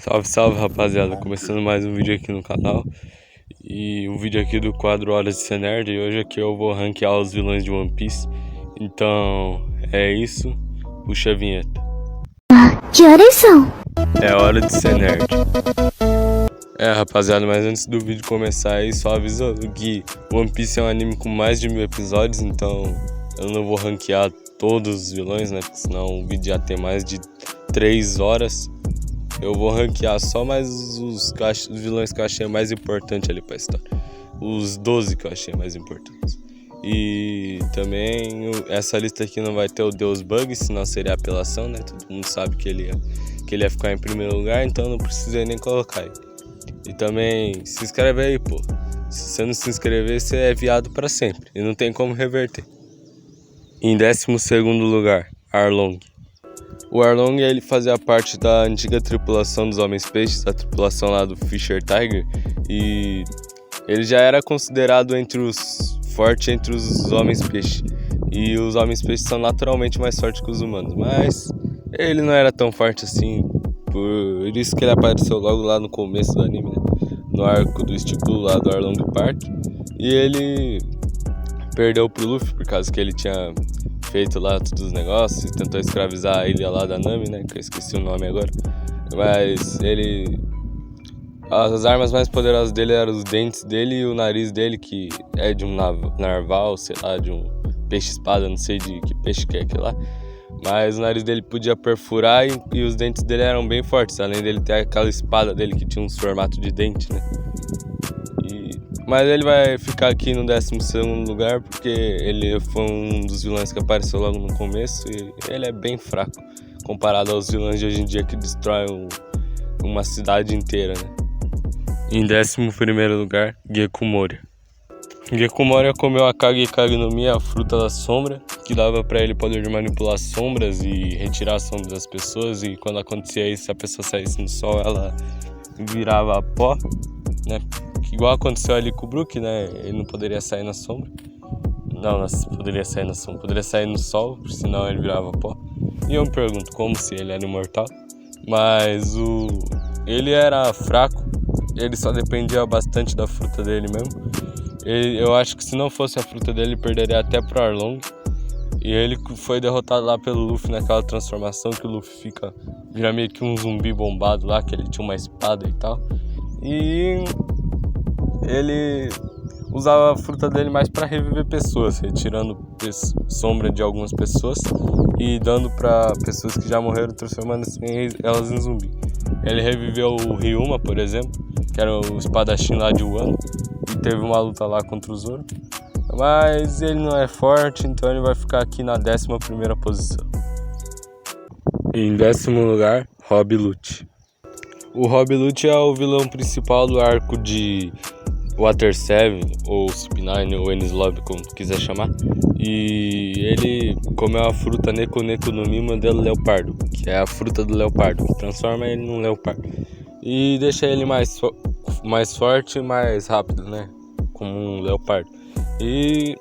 Salve, salve, rapaziada, começando mais um vídeo aqui no canal. E um vídeo aqui do quadro Horas de Ser Nerd. E hoje aqui eu vou ranquear os vilões de One Piece. Então, é isso, puxa a vinheta. Que horas são? É hora de ser nerd. Rapaziada, mas antes do vídeo começar aí, só avisando que One Piece é um anime com mais de 1000 episódios. Então eu não vou ranquear todos os vilões, né, porque senão o vídeo já tem mais de 3 horas. Eu vou ranquear só mais os vilões que eu achei mais importantes ali pra história. Os 12 que eu achei mais importantes. E também essa lista aqui não vai ter o Deus Bug, senão seria apelação, né? Todo mundo sabe que ele ia ficar em primeiro lugar, então não precisei nem colocar ele. E também se inscreve aí, pô. Se você não se inscrever, você é viado pra sempre. E não tem como reverter. Em 12º lugar, Arlong. O Arlong, ele fazia parte da antiga tripulação dos Homens-Peixes, a tripulação lá do Fisher Tiger, e ele já era considerado forte entre os Homens-Peixes. E os Homens-Peixes são naturalmente mais fortes que os humanos, mas ele não era tão forte assim, por isso que ele apareceu logo lá no começo do anime, né? No arco do estípulo lá do Arlong Park, e ele perdeu pro Luffy por causa que ele tinha feito lá todos os negócios, tentou escravizar a ilha lá da Nami, né, que eu esqueci o nome agora, mas as armas mais poderosas dele eram os dentes dele e o nariz dele, que é de um narval, sei lá, de um peixe-espada, não sei de que peixe que é aquele lá, mas o nariz dele podia perfurar e os dentes dele eram bem fortes, além dele ter aquela espada dele que tinha um formato de dente, né. Mas ele vai ficar aqui no 12º lugar porque ele foi um dos vilões que apareceu logo no começo e ele é bem fraco comparado aos vilões de hoje em dia que destroem uma cidade inteira, né? Em 11º lugar, Gekko Moria. Gekko Moria comeu a Kage no Mi, a fruta da sombra, que dava pra ele poder de manipular sombras e retirar as sombras das pessoas, e quando acontecia isso, se a pessoa saísse no sol, ela virava pó, né? Igual aconteceu ali com o Brook, né? Ele não poderia sair na sombra. Não poderia sair na sombra. Poderia sair no sol, senão ele virava pó. E eu me pergunto como se ele era imortal. Mas ele era fraco. Ele só dependia bastante da fruta dele mesmo. Eu acho que se não fosse a fruta dele, ele perderia até pro Arlong. E ele foi derrotado lá pelo Luffy naquela transformação que o Luffy vira meio que um zumbi bombado lá, que ele tinha uma espada e tal. E ele usava a fruta dele mais para reviver pessoas, retirando sombra de algumas pessoas e dando para pessoas que já morreram, transformando elas em zumbi. Ele reviveu o Ryuma, por exemplo, que era o espadachim lá de Wano, e teve uma luta lá contra o Zoro. Mas ele não é forte, então ele vai ficar aqui na 11ª posição. Em 10º lugar, Rob Lute. O Rob Lute é o vilão principal do arco de Water 7, ou CP9, ou Enies Lobby, como quiser chamar. E ele comeu a fruta Neko no Mi modelo leopardo, que é a fruta do leopardo, que transforma ele num leopardo. E deixa ele mais forte e mais rápido, né? Como um leopardo. E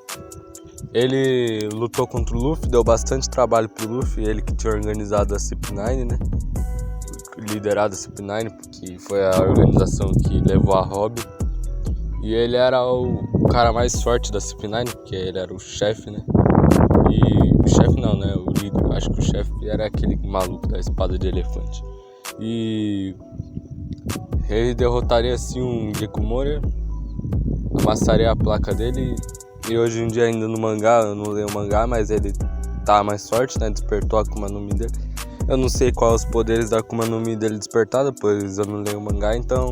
ele lutou contra o Luffy, deu bastante trabalho pro Luffy, ele que tinha organizado a CP9, né? Liderado a CP9, porque foi a organização que levou a Robin. E ele era o cara mais forte da CP9, porque ele era o chefe, né? E o chefe não, né? O líder. Acho que o chefe era aquele maluco da espada de elefante. E ele derrotaria assim um Gekko Moria, amassaria a placa dele. E hoje em dia, ainda no mangá, eu não leio o mangá, mas ele tá mais forte, né? Despertou a Akuma no Mi dele. Eu não sei quais os poderes da Akuma no Mi dele despertada, pois eu não leio o mangá, então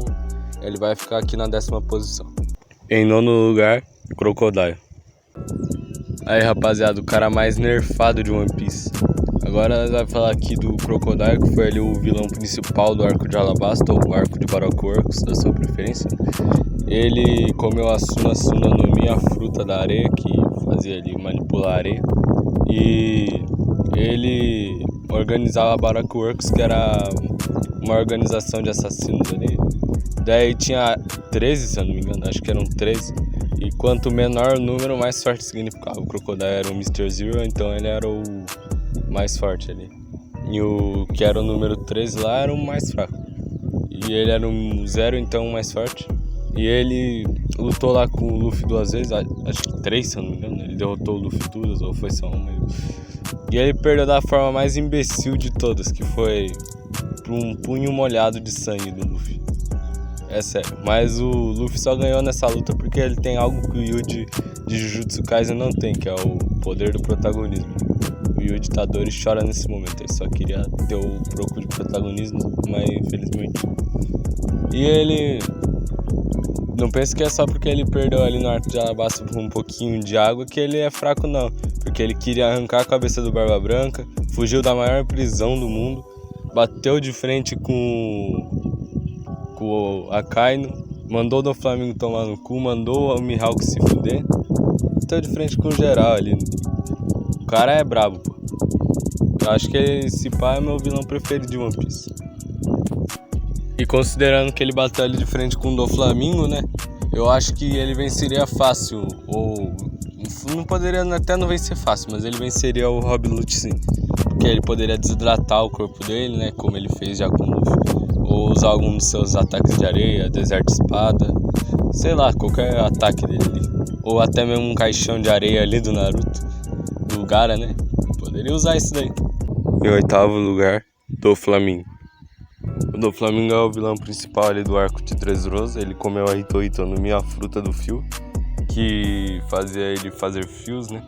ele vai ficar aqui na 10ª posição. Em 9º lugar, Crocodile. Aí, rapaziada, o cara mais nerfado de One Piece. Agora nós vamos falar aqui do Crocodile, que foi ali o vilão principal do arco de Alabasta, ou o arco de Baroque Works, da sua preferência. Ele comeu a Suna no Mi, a fruta da areia, que fazia ele manipular a areia. E ele organizava a Baroque Works, que era uma organização de assassinos ali. Daí tinha 13, se eu não me engano, acho que eram 13. E quanto menor o número, mais forte significava. O Crocodile era o Mr. Zero, então ele era o mais forte ali. E o que era o número 13 lá era o mais fraco. E ele era um 0, então mais forte. E ele lutou lá com o Luffy 2 vezes, acho que 3, se eu não me engano. Ele derrotou o Luffy duas, ou foi só uma. E ele perdeu da forma mais imbecil de todas, que foi por um punho molhado de sangue do Luffy. É sério. Mas o Luffy só ganhou nessa luta porque ele tem algo que o Yuji de Jujutsu Kaisen não tem, que é o poder do protagonismo. O Yuji Tadori chora nesse momento, ele só queria ter o pouco de protagonismo, mas infelizmente. E ele... Não pense que é só porque ele perdeu ali no Arco de Alabasta por um pouquinho de água que ele é fraco, não. Porque ele queria arrancar a cabeça do Barba Branca, fugiu da maior prisão do mundo, bateu de frente com o Akainu, mandou o Doflamingo tomar no cu, mandou o Mihawk se fuder, bateu de frente com o geral ali. O cara é brabo, pô. Eu acho que esse pá é meu vilão preferido de One Piece. E considerando que ele bateu ali de frente com o Doflamingo, né? Eu acho que ele venceria fácil, ou... Não poderia até não vencer fácil, mas ele venceria o Rob Lute sim. Porque ele poderia desidratar o corpo dele, né? Como ele fez já com o Luffy. Ou usar algum dos seus ataques de areia, deserto espada. Sei lá, qualquer ataque dele ali. Ou até mesmo um caixão de areia ali do Naruto. Do Gaara, né? Poderia usar isso daí. Em oitavo lugar, Doflamingo. O Doflamingo é o vilão principal ali do arco de Dressrosa. Ele comeu a Hito no Mia Fruta do Fio, que fazia ele fazer fios, né?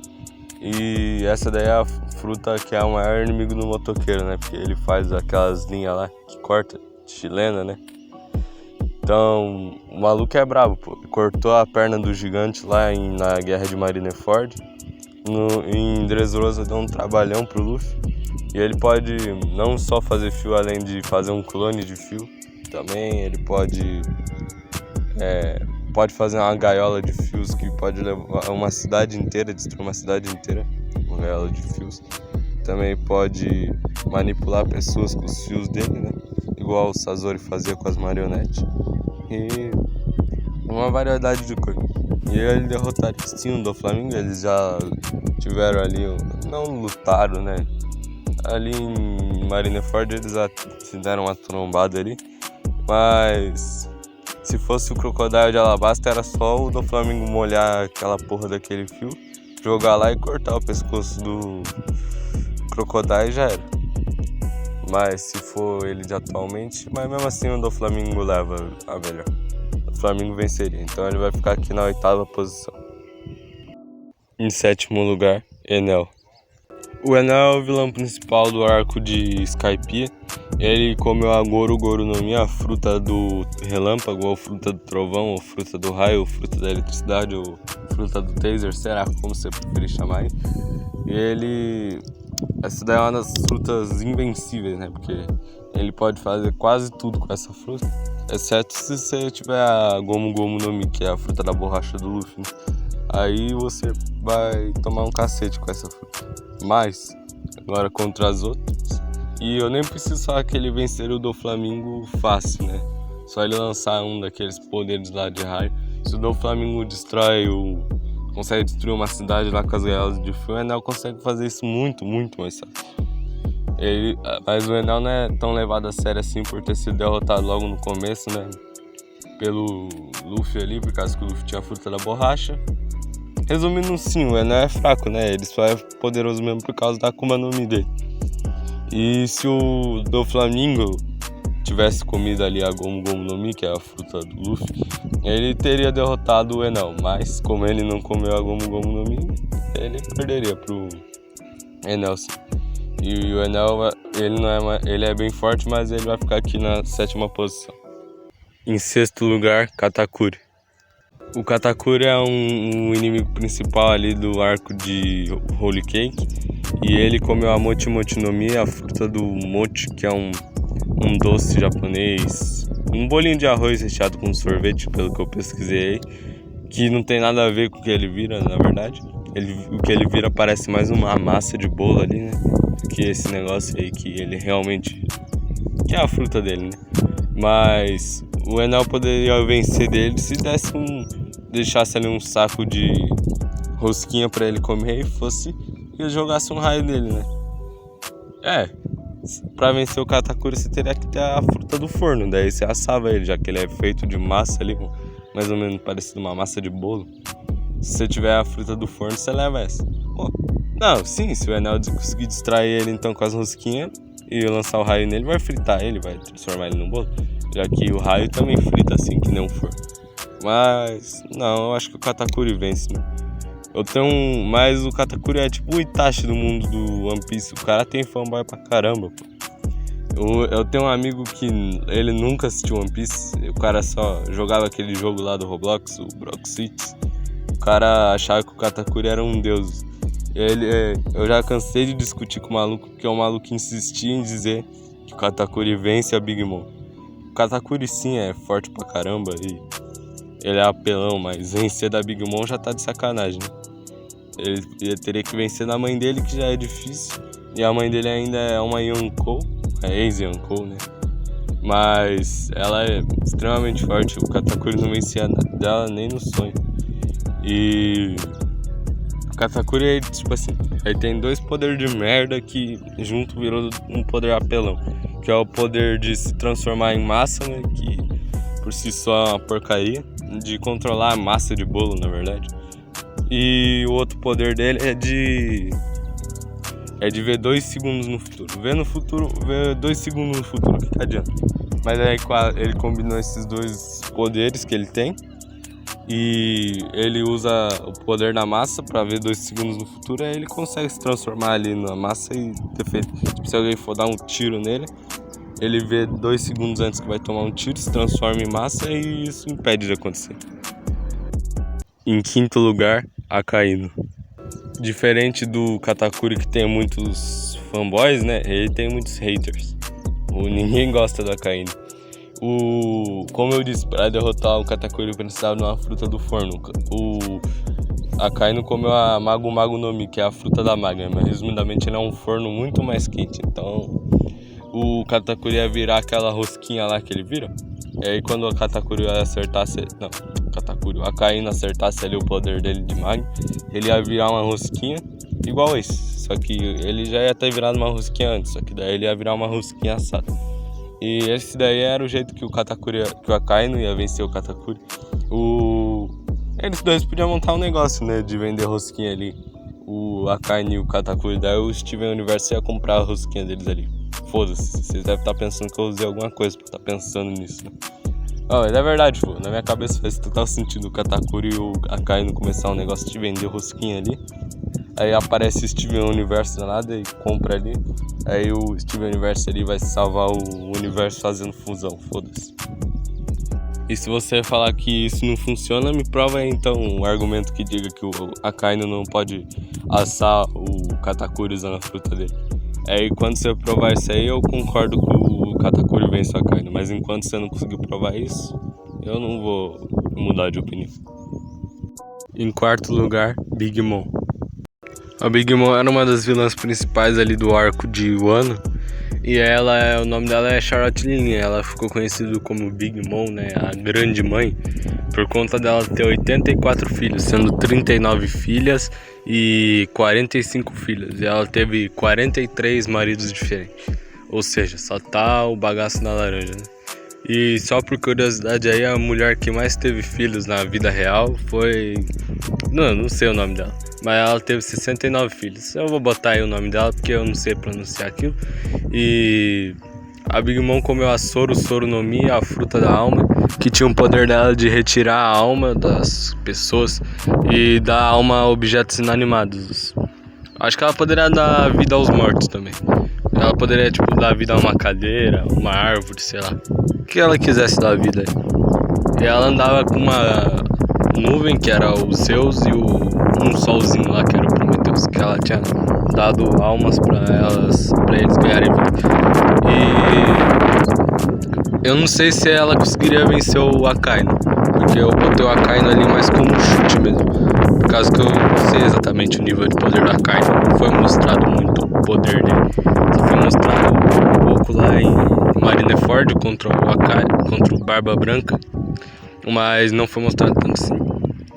E essa daí é a fruta que é o maior inimigo do motoqueiro, né? Porque ele faz aquelas linhas lá que corta, chilena, né? Então, o maluco é brabo, pô. Cortou a perna do gigante lá na Guerra de Marineford. Em Dressrosa deu um trabalhão pro Luffy. E ele pode não só fazer fio, além de fazer um clone de fio. Também ele pode fazer uma gaiola de fios que pode levar uma cidade inteira, destruir uma cidade inteira. Uma gaiola de fios. Também pode manipular pessoas com os fios dele, né? Igual o Sazori fazia com as marionetes. E uma variedade de coisas. E ele derrotaria sim o Doflamingo. Eles já tiveram ali, não lutaram, né? Ali em Marineford eles se deram uma trombada ali. Mas se fosse o Crocodile de Alabasta, era só o Doflamingo molhar aquela porra daquele fio, jogar lá e cortar o pescoço do Crocodile e já era. Mas se for ele de atualmente, mas mesmo assim o Doflamingo leva a melhor. O Doflamingo venceria, então ele vai ficar aqui na oitava posição. Em sétimo lugar, Enel. O Enel é o vilão principal do arco de Skypiea. Ele comeu a Goru Goru no Mi, a fruta do relâmpago, ou fruta do trovão, ou fruta do raio, ou fruta da eletricidade, ou fruta do taser, será como você preferir chamar. Essa daí é uma das frutas invencíveis, né? Porque ele pode fazer quase tudo com essa fruta, exceto se você tiver a Gomu Gomu no Mi, que é a fruta da borracha do Luffy, né? Aí você vai tomar um cacete com essa fruta. Mas, agora contra as outras. E eu nem preciso falar que ele vencer o Doflamingo fácil, né? Só ele lançar um daqueles poderes lá de raio. Se o Doflamingo consegue destruir uma cidade lá com as gaiolas de fio, o Enel consegue fazer isso muito, muito mais fácil. Mas o Enel não é tão levado a sério assim por ter sido derrotado logo no começo, né? Pelo Luffy ali, por causa que o Luffy tinha a fruta da borracha. Resumindo, sim, o Enel é fraco, né? Ele só é poderoso mesmo por causa da Akuma no Mi dele. E se o Doflamingo tivesse comido ali a Gomu Gomu no Mi, que é a fruta do Luffy, ele teria derrotado o Enel. Mas como ele não comeu a Gomu Gomu no Mi, ele perderia pro Enel, sim. E o Enel, ele é bem forte, mas ele vai ficar aqui na sétima posição. Em sexto lugar, Katakuri. O Katakuri é um inimigo principal ali do arco de Holy Cake. E ele comeu a Mochi Mochi no Mi, a fruta do mochi, que é um doce japonês. Um bolinho de arroz recheado com sorvete, pelo que eu pesquisei aí. Que não tem nada a ver com o que ele vira, na verdade. O que ele vira parece mais uma massa de bolo ali, né? Do que esse negócio aí que ele realmente... que é a fruta dele, né? Mas o Enel poderia vencer dele se deixasse ali um saco de rosquinha pra ele comer e jogasse um raio nele, né? pra vencer o Katakuri você teria que ter a fruta do forno. Daí você assava ele, já que ele é feito de massa ali, mais ou menos parecido uma massa de bolo. Se você tiver a fruta do forno, você leva essa. Pô, não, sim, se o Enel conseguir distrair ele então com as rosquinhas e lançar o raio nele, vai fritar ele, vai transformar ele num bolo. Já que o raio também frita assim, que nem um forno. Mas, não, eu acho que o Katakuri vence, né? Mas o Katakuri é tipo o Itachi do mundo do One Piece. O cara tem fanboy pra caramba, pô. Eu tenho um amigo que ele nunca assistiu One Piece. O cara só jogava aquele jogo lá do Roblox, o Block City. O cara achava que o Katakuri era um deus. Eu já cansei de discutir com o maluco, porque o maluco insistia em dizer que o Katakuri vence a Big Mom. O Katakuri sim é forte pra caramba e ele é apelão, mas vencer da Big Mom já tá de sacanagem, né? Ele teria que vencer da mãe dele, que já é difícil. E a mãe dele ainda é uma Yonkou, é ex-Yonkou, né? Mas ela é extremamente forte. O Katakuri não vencia dela nem no sonho. E o Katakuri, tipo assim, ele tem 2 poderes de merda que junto virou um poder apelão. Que é o poder de se transformar em massa, né? Que por si só é uma porcaria. De controlar a massa de bolo, na verdade. E o outro poder dele é de ver 2 segundos no futuro. Ver 2 segundos no futuro, que adianta. Mas aí ele combinou esses 2 poderes que ele tem. E ele usa o poder da massa pra ver 2 segundos no futuro. Aí ele consegue se transformar ali na massa e ter feito. Tipo, se alguém for dar um tiro nele, ele vê 2 segundos antes que vai tomar um tiro, se transforma em massa e isso impede de acontecer. Em quinto lugar, Akainu. Diferente do Katakuri, que tem muitos fanboys, né? Ele tem muitos haters. Ninguém gosta do Akainu. Como eu disse, para derrotar o Katakuri precisava de uma fruta do forno. O Akainu comeu a Mago Mago no Mi, que é a fruta da maga, mas resumidamente ele é um forno muito mais quente. Então o Katakuri ia virar aquela rosquinha lá que ele vira. E aí quando o Katakuri acertasse... Não, o Akainu acertasse ali o poder dele de mago, ele ia virar uma rosquinha igual esse. Só que ele já ia ter virado uma rosquinha antes, só que daí ele ia virar uma rosquinha assada. E esse daí era o jeito que o Akainu ia vencer o Katakuri. Eles dois podiam montar um negócio, né, de vender rosquinha ali. O Akainu e o Katakuri, daí o Steven Universe ia comprar a rosquinha deles ali. Foda-se, vocês devem estar pensando que eu usei alguma coisa pra estar pensando nisso, né? Mas é verdade, pô, na minha cabeça faz total sentido o Katakuri e o Akainu começar um negócio de vender rosquinha ali. Aí aparece o Steven Universe do nada e compra ali. Aí o Steven Universe ali vai salvar o universo fazendo fusão, foda-se. E se você falar que isso não funciona, me prova aí então um argumento que diga que o Akainu não pode assar o Katakuri usando a fruta dele. Aí quando você provar isso aí, eu concordo que o Katakuri vence o Akainu. Mas enquanto você não conseguiu provar isso, eu não vou mudar de opinião. Em quarto lugar, Big Mom. A Big Mom era uma das vilãs principais ali do arco de Wano. E o nome dela é Charlotte Lin. Ela ficou conhecida como Big Mom, né, a grande mãe, por conta dela ter 84 filhos, sendo 39 filhas e 45 filhos. E ela teve 43 maridos diferentes. Ou seja, só tá o bagaço na laranja, né? E só por curiosidade aí, a mulher que mais teve filhos na vida real foi... Não sei o nome dela, mas ela teve 69 filhos. Eu vou botar aí o nome dela porque eu não sei pronunciar aquilo. E a Big Mom comeu a Soro no Mi, a fruta da alma, que tinha o poder dela de retirar a alma das pessoas e dar alma a objetos inanimados. Acho que ela poderia dar vida aos mortos também. Ela poderia, tipo, dar vida a uma cadeira, uma árvore, sei lá. O que ela quisesse dar vida. E ela andava com uma nuvem, que era o Zeus, e um solzinho lá, que era o Prometheus, que ela tinha dado almas pra eles ganharem vida. E eu não sei se ela conseguiria vencer o Akainu, porque eu botei o Akainu ali mais como um chute mesmo. Por causa que eu não sei exatamente o nível de poder do Akainu, não foi mostrado muito o poder dele. Só foi mostrado um pouco lá em Marineford contra o Barba Branca, mas não foi mostrado tanto assim.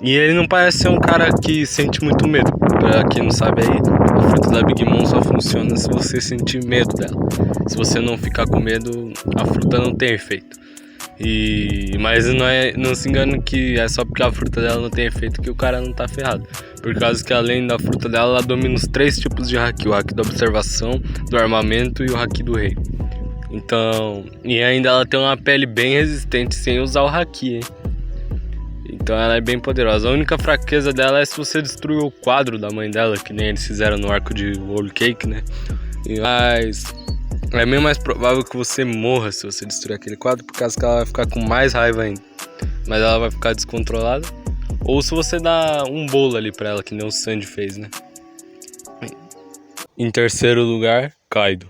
E ele não parece ser um cara que sente muito medo, Pra quem não sabe aí, a fruta da Big Mom só funciona se você sentir medo dela. Se você não ficar com medo, a fruta não tem efeito. Mas não se engane que é só porque a fruta dela não tem efeito que o cara não tá ferrado. Por causa que além da fruta dela, ela domina os 3 tipos de haki: o haki da observação, do armamento e o haki do rei. Então, e ainda ela tem uma pele bem resistente sem usar o haki, hein? Então ela é bem poderosa. A única fraqueza dela é se você destruir o quadro da mãe dela, que nem eles fizeram no arco de Whole Cake, né? Mas é meio mais provável que você morra se você destruir aquele quadro, por causa que ela vai ficar com mais raiva ainda. Mas ela vai ficar descontrolada. Ou se você dá um bolo ali pra ela, que nem o Sanji fez, né? Em terceiro lugar, Kaido.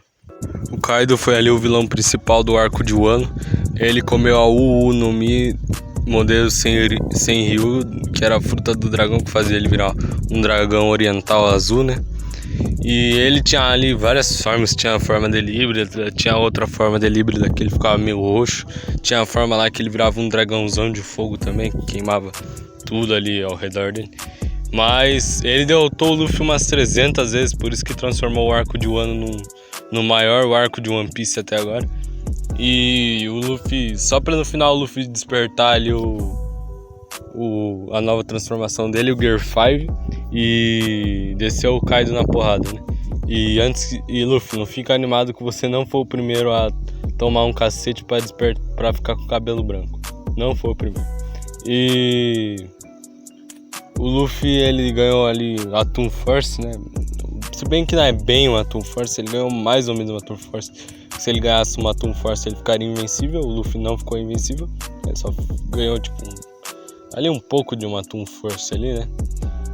O Kaido foi ali o vilão principal do arco de Wano. Ele comeu a Uu no Mi modelo Senryu, que era a fruta do dragão que fazia ele virar um dragão oriental azul, né? E ele tinha ali várias formas, tinha a forma dele híbrida, tinha outra forma dele híbrida que ele ficava meio roxo, tinha a forma lá que ele virava um dragãozão de fogo também, que queimava tudo ali ao redor dele. Mas ele derrotou o Luffy umas 300 vezes, por isso que transformou o arco de Wano no maior arco de One Piece até agora. E o Luffy, só pra no final o Luffy despertar ali a nova transformação dele, o Gear 5, e desceu o Kaido na porrada, né? E Luffy, não fica animado que você não foi o primeiro a tomar um cacete pra ficar com o cabelo branco. Não foi o primeiro. E o Luffy, ele ganhou ali a Toon Force, né? Se bem que não é bem uma Toon Force, ele ganhou mais ou menos uma Toon Force. Se ele ganhasse uma Toon Force, ele ficaria invencível. O Luffy não ficou invencível, ele só ganhou tipo ali um pouco de uma Toon Force ali, né?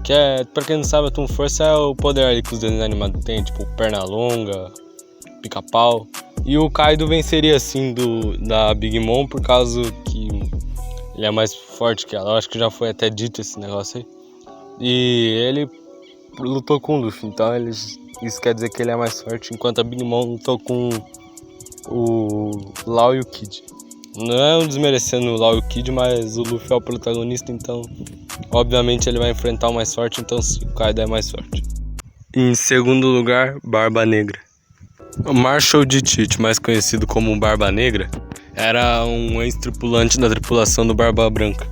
Que é, pra quem não sabe, a Toon Force é o poder ali que os desenhos animados têm, tipo perna longa, pica-pau. E o Kaido venceria assim da Big Mom por causa que ele é mais forte que ela. Eu acho que já foi até dito esse negócio aí. E ele lutou com o Luffy, então isso quer dizer que ele é mais forte, enquanto a Big Mom lutou com o Law e o Kid. Não é um desmerecendo o Law e o Kid, mas o Luffy é o protagonista, então obviamente ele vai enfrentar o mais forte, então sim, o Kaido é mais forte. Em segundo lugar, Barba Negra. O Marshall de Tite, mais conhecido como Barba Negra, era um ex-tripulante da tripulação do Barba Branca.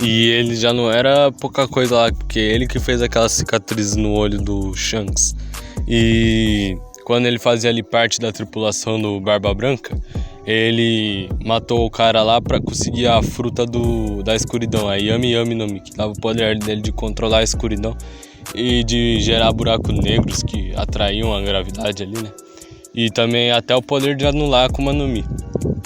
E ele já não era pouca coisa lá, porque ele que fez aquela cicatriz no olho do Shanks. E quando ele fazia ali parte da tripulação do Barba Branca, ele matou o cara lá pra conseguir a fruta da escuridão, a Yami Yami no Mi, que dava o poder dele de controlar a escuridão e de gerar buracos negros que atraíam a gravidade ali, né? E também até o poder de anular a Akuma no Mi.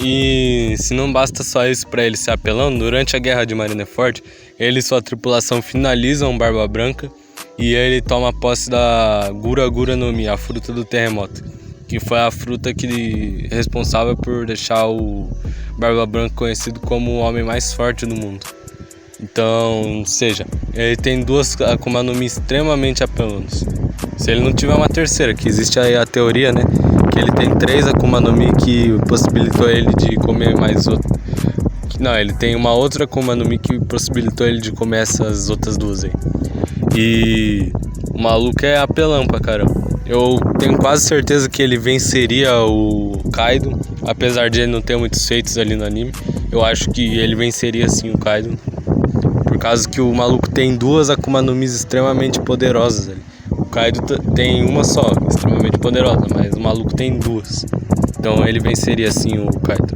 E se não basta só isso pra ele ser apelão, durante a guerra de Marineford, ele e sua tripulação finalizam Barba Branca e ele toma posse da Gura Gura no Mi, a fruta do terremoto, que foi a fruta que responsável por deixar o Barba Branca conhecido como o homem mais forte do mundo. Então, ou seja, ele tem 2 Akuma no Mi extremamente apelonas. Se ele não tiver uma terceira, que existe aí a teoria, né, que ele tem 3 Akuma no Mi que possibilitou ele de comer mais outra. Não, ele tem uma outra Akuma no Mi que possibilitou ele de comer essas outras 2 aí. E o maluco é apelão pra caramba. Eu tenho quase certeza que ele venceria o Kaido, apesar de ele não ter muitos feitos ali no anime. Eu acho que ele venceria sim o Kaido, por causa que o maluco tem 2 Akuma no Mi extremamente poderosas ali. O Kaido tem uma só, extremamente poderosa, mas o maluco tem 2. Então ele venceria sim o Kaido.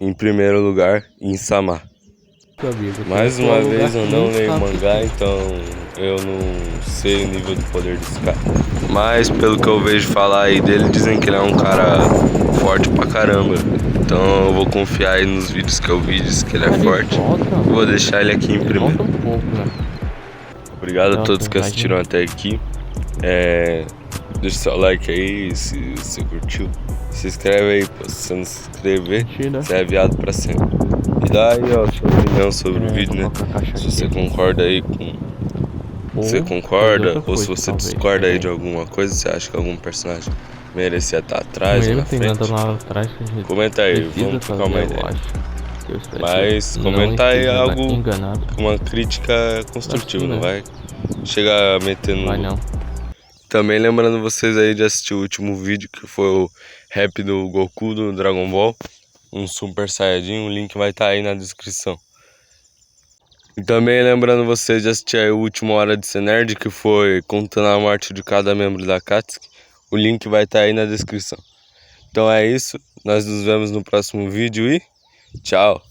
Em primeiro lugar, Insama. Mais uma vez eu não leio mangá, então eu não sei o nível de poder desse cara. Mas pelo que eu vejo falar aí dele, dizem que ele é um cara forte pra caramba. Então eu vou confiar aí nos vídeos que eu vi, diz que ele é forte. Vou deixar ele aqui em primeiro. Obrigado a todos que assistiram até aqui. Deixa seu like aí se você curtiu. Se inscreve aí, pô. Se você não se inscrever, você é viado pra sempre. E dá aí, ó, sua opinião sobre o vídeo, né? Se você concorda aí com... Você concorda ou se você discorda aí de alguma coisa, você acha que algum personagem merecia estar atrás ou na frente? Comenta aí, vamos trocar uma ideia. Eu espero mas comenta aí algo, enganado. Uma crítica construtiva, não vai chegar metendo... Vai não. Também lembrando vocês aí de assistir o último vídeo, que foi o rap do Goku do Dragon Ball, um Super Saiyajin, o link vai estar aí na descrição. E também lembrando vocês de assistir aí o último Hora de Ser Nerd, que foi contando a morte de cada membro da Akatsuki, o link vai estar aí na descrição. Então é isso, nós nos vemos no próximo vídeo e tchau!